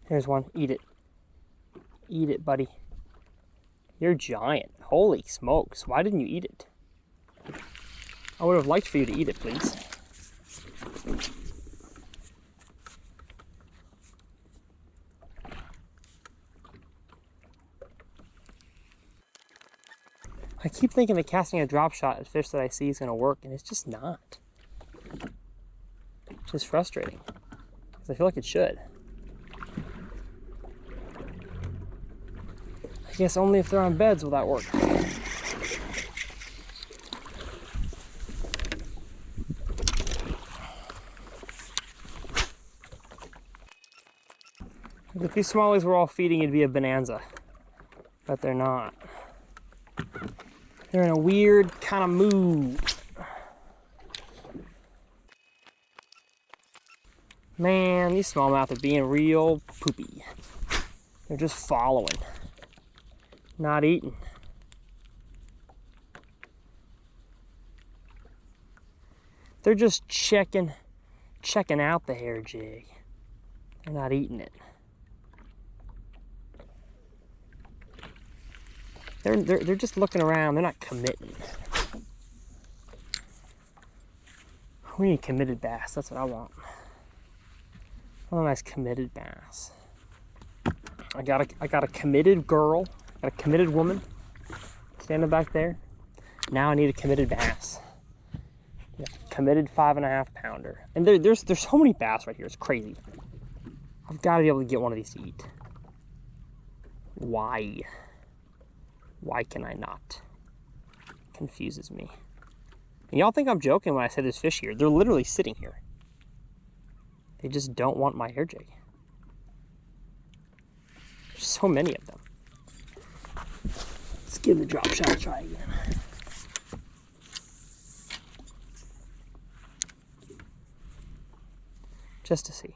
Speaker 1: Here's one. Eat it. Eat it, buddy. You're giant. Holy smokes. Why didn't you eat it? I would have liked for you to eat it, please. I keep thinking that casting a drop shot at fish that I see is going to work, and it's just not. It's just frustrating. Because I feel like it should. I guess only if they're on beds will that work. If these smallies were all feeding, it'd be a bonanza. But they're not. They're in a weird kind of mood. Man, these smallmouth are being real poopy. They're just following. Not eating. They're just checking out the hair jig. They're not eating it. They're just looking around. They're not committing. We need committed bass. That's what I want. I want a nice committed bass. I got a committed girl. Got a committed woman standing back there. Now I need a committed bass. Yeah, committed 5.5 pounder. And there's so many bass right here. It's crazy. I've got to be able to get one of these to eat. Why? Why can I not? Confuses me. And y'all think I'm joking when I say there's fish here. They're literally sitting here. They just don't want my hair jig. There's so many of them. Let's give the drop shot a try again. Just to see.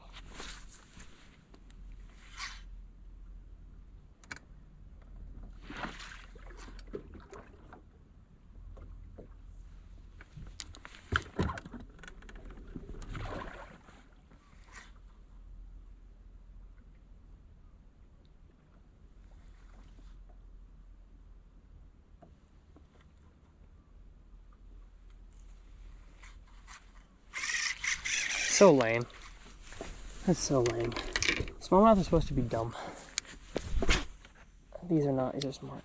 Speaker 1: So lame. That's so lame. Smallmouth are supposed to be dumb. These are not, these are smart.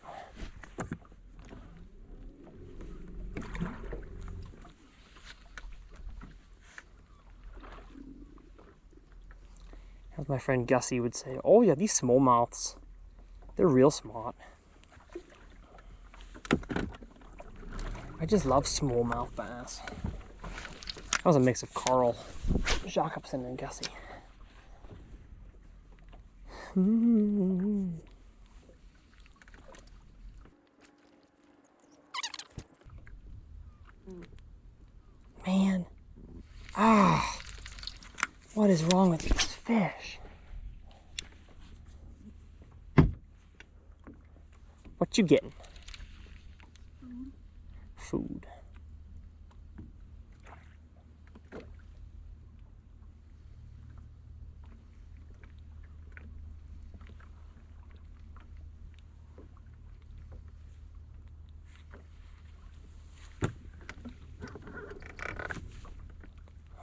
Speaker 1: As my friend Gussie would say, oh yeah, these smallmouths, they're real smart. I just love smallmouth bass. That was a mix of Carl Jacobson and Gussie. Man. Ah. What is wrong with these fish? What you getting? Food.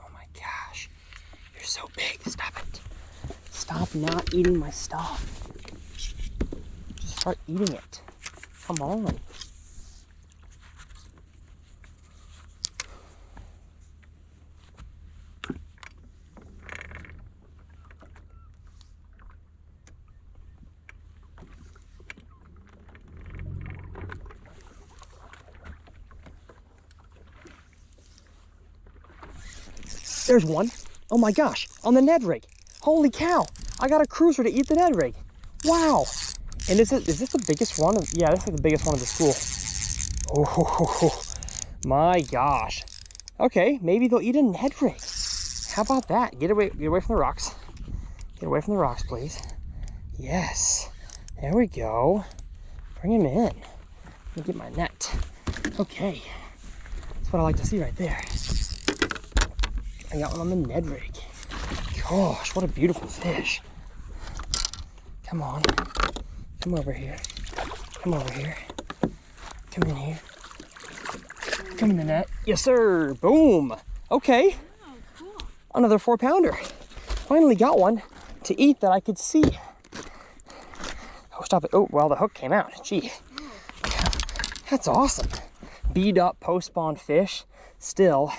Speaker 1: Oh my gosh. You're so big. Stop it. Stop not eating my stuff. Just start eating it. Come on. There's one. Oh my gosh, on the Ned rig. Holy cow, I got a cruiser to eat the Ned rig. Wow. And is this the biggest one? Yeah, this is the biggest one of the school. Oh my gosh. Okay, maybe they'll eat a Ned rig. How about that? Get away from the rocks. Get away from the rocks, please. Yes, there we go. Bring him in. Let me get my net. Okay, that's what I like to see right there. I got one on the Ned rig. Gosh, what a beautiful fish. Come on. Come over here. Come over here. Come in here. Come in the net. Yes, sir. Boom. Okay.
Speaker 3: Oh, cool.
Speaker 1: Another 4-pounder. Finally got one to eat that I could see. Oh, stop it. Oh, well, the hook came out. Gee. That's awesome. Beat up post-spawn fish. Still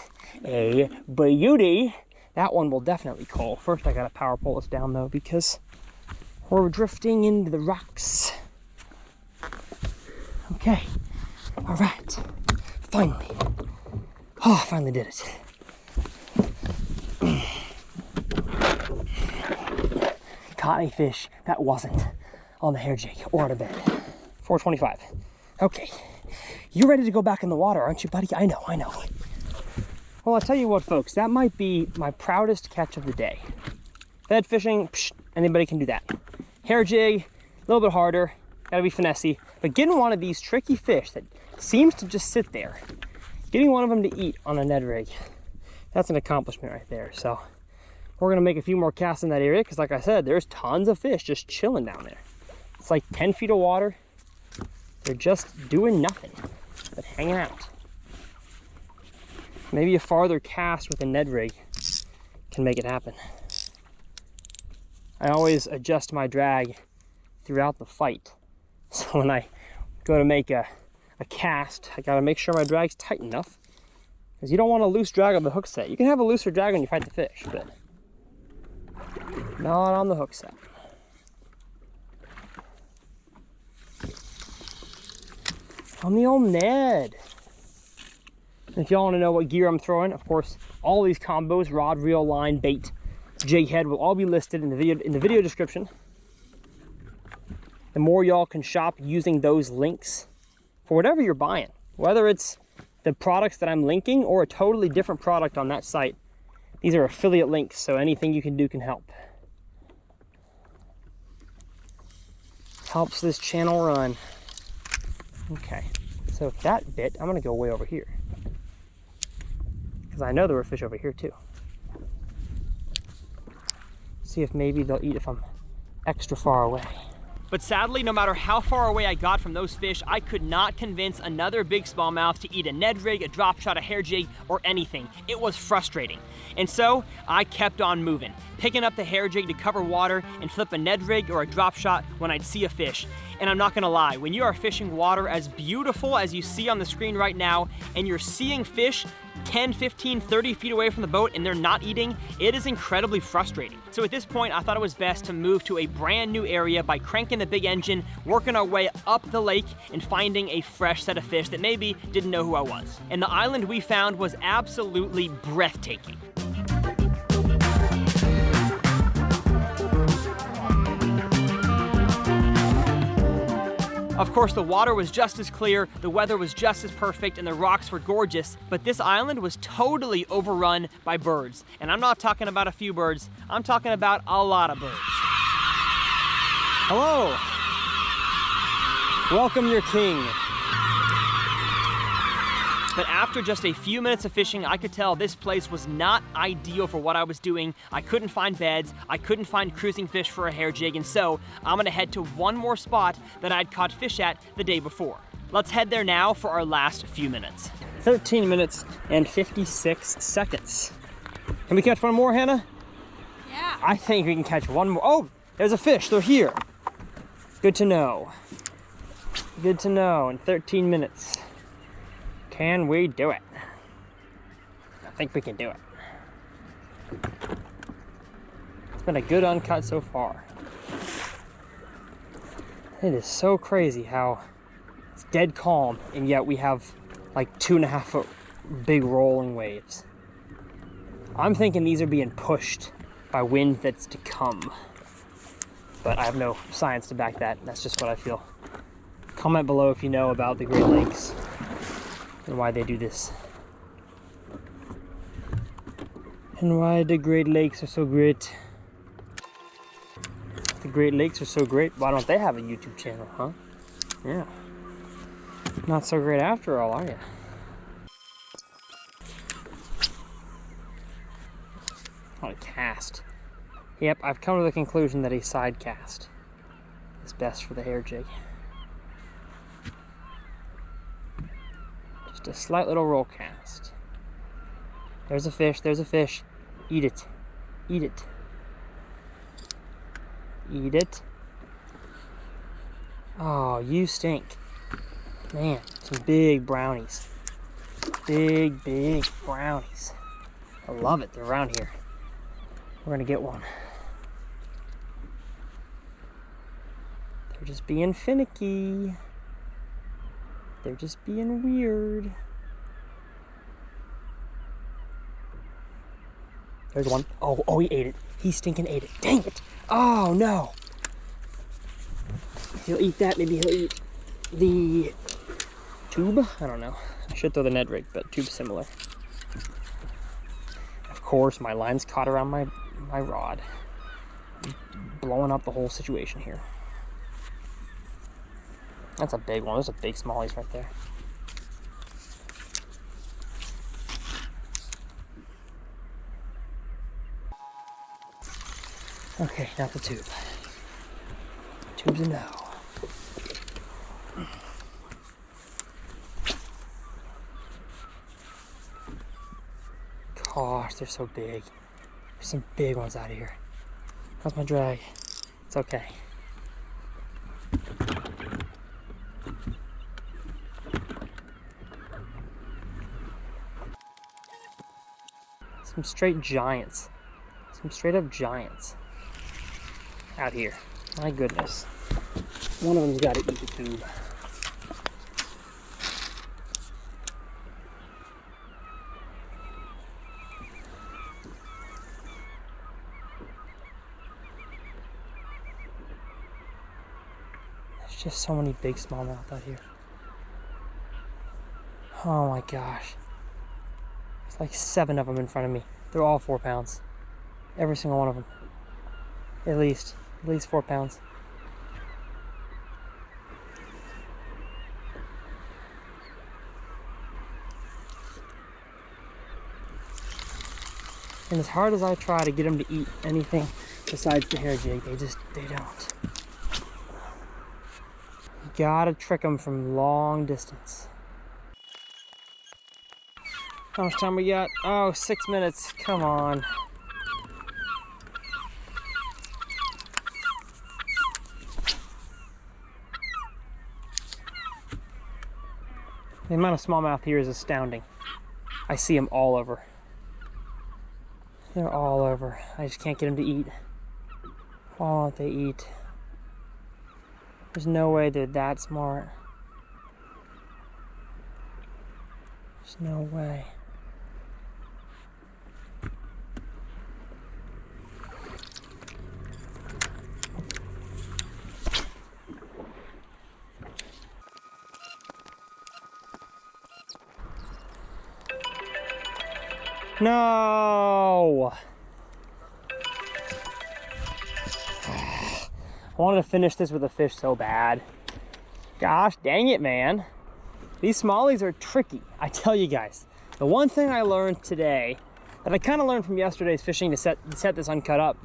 Speaker 1: a beauty. That one will definitely call. First, I gotta power pull us down though because we're drifting into the rocks. Okay. All right. Finally. Oh, finally did it. Caught a fish that wasn't on the hair jig or on a bed. 425. Okay. You're ready to go back in the water, aren't you, buddy? I know. Well, I'll tell you what, folks, that might be my proudest catch of the day. Bed fishing, psh, anybody can do that. Hair jig, a little bit harder, gotta be finessey. But getting one of these tricky fish that seems to just sit there, getting one of them to eat on a Ned rig, that's an accomplishment right there. So we're gonna make a few more casts in that area because, like I said, there's tons of fish just chilling down there. It's like 10 feet of water. They're just doing nothing but hanging out. Maybe a farther cast with a Ned rig can make it happen. I always adjust my drag throughout the fight. So when I go to make a cast, I gotta make sure my drag's tight enough because you don't want a loose drag on the hook set. You can have a looser drag when you fight the fish, but not on the hook set. On the old Ned. If y'all want to know what gear I'm throwing, of course, all these combos, rod, reel, line, bait, jig head, will all be listed in the video description. The more y'all can shop using those links for whatever you're buying, whether it's the products that I'm linking or a totally different product on that site. These are affiliate links, so anything you can do can help. Helps this channel run. Okay, so if that bit, I'm gonna go way over here. I know there were fish over here too. See if maybe they'll eat if I'm extra far away. But sadly, no matter how far away I got from those fish, I could not convince another big smallmouth to eat a Ned rig, a drop shot, a hair jig, or anything. It was frustrating. And so I kept on moving, picking up the hair jig to cover water and flip a Ned rig or a drop shot when I'd see a fish. And I'm not gonna lie, when you are fishing water as beautiful as you see on the screen right now, and you're seeing fish 10, 15, 30 feet away from the boat and they're not eating, it is incredibly frustrating. So at this point, I thought it was best to move to a brand new area by cranking the big engine, working our way up the lake, and finding a fresh set of fish that maybe didn't know who I was. And the island we found was absolutely breathtaking. Of course, the water was just as clear, the weather was just as perfect, and the rocks were gorgeous, but this island was totally overrun by birds. And I'm not talking about a few birds, I'm talking about a lot of birds.
Speaker 2: Hello. Welcome your king.
Speaker 1: But after just a few minutes of fishing, I could tell this place was not ideal for what I was doing. I couldn't find beds, I couldn't find cruising fish for a hair jig, and so I'm gonna head to one more spot that I'd caught fish at the day before. Let's head there now for our last few minutes.
Speaker 2: 13 minutes and 56 seconds. Can we catch one more, Hannah?
Speaker 3: Yeah.
Speaker 2: I think we can catch one more. Oh, there's a fish, they're here. Good to know. Good to know in 13 minutes. Can we do it? I think we can do it. It's been a good uncut so far. It is so crazy how it's dead calm and yet we have like 2.5 foot big rolling waves. I'm thinking these are being pushed by wind that's to come, but I have no science to back that. That's just what I feel. Comment below if you know about the Great Lakes and why they do this. And why the Great Lakes are so great. The Great Lakes are so great, why don't they have a YouTube channel, huh? Yeah. Not so great after all, are you? On a cast. Yep, I've come to the conclusion that a side cast is best for the hair jig. Just a slight little roll cast. There's a fish, there's a fish. Eat it. Eat it. Eat it. Oh, you stink. Man, some big brownies. Big, big brownies. I love it, they're around here. We're gonna get one. They're just being finicky. They're just being weird. There's one. Oh, he ate it. He stinking ate it. Dang it. Oh, no. He'll eat that. Maybe he'll eat the tube. I don't know. I should throw the Ned rig, but tube's similar. Of course, my line's caught around my rod. Blowing up the whole situation here. That's a big one. Those are big smallies right there. Okay, not the tube. Tube's a no. Gosh, they're so big. There's some big ones out of here. How's my drag? It's okay. Some straight giants. Some straight up giants out here. My goodness. One of them's got to eat the tube. There's just so many big smallmouth out here. Oh my gosh. There's like 7 of them in front of me. They're all 4 pounds. Every single one of them. At least 4 pounds. And as hard as I try to get them to eat anything besides the hair jig, they don't. gotta trick them from long distance. How much time we got? Oh, 6 minutes. Come on. The amount of smallmouth here is astounding. I see them all over. They're all over. I just can't get them to eat. Why won't they eat? There's no way they're that smart. There's no way. No! I wanted to finish this with a fish so bad. Gosh dang it, man. These smallies are tricky, I tell you guys. The one thing I learned today, that I kind of learned from yesterday's fishing to set this uncut up,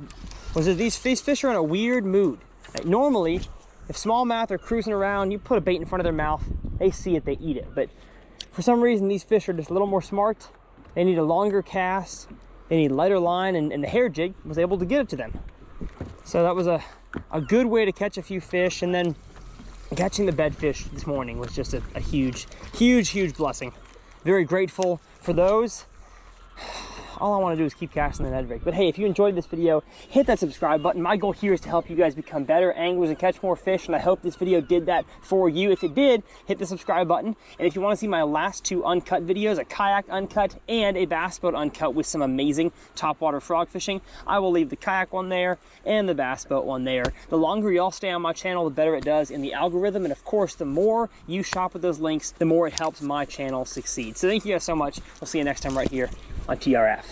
Speaker 2: was that these fish are in a weird mood. Like normally, if smallmouth are cruising around, you put a bait in front of their mouth, they see it, they eat it. But for some reason, these fish are just a little more smart. They need a longer cast, they need lighter line, and the hair jig was able to get it to them. So that was a good way to catch a few fish, and then catching the bedfish this morning was just a huge, huge, huge blessing. Very grateful for those. All I want to do is keep casting the Ned rig. But hey, if you enjoyed this video, hit that subscribe button. My goal here is to help you guys become better anglers and catch more fish, and I hope this video did that for you. If it did, hit the subscribe button. And if you want to see my last 2 uncut videos, a kayak uncut and a bass boat uncut with some amazing topwater frog fishing, I will leave the kayak one there and the bass boat one there. The longer y'all stay on my channel, the better it does in the algorithm. And of course, the more you shop with those links, the more it helps my channel succeed. So thank you guys so much. We'll see you next time right here on TRF.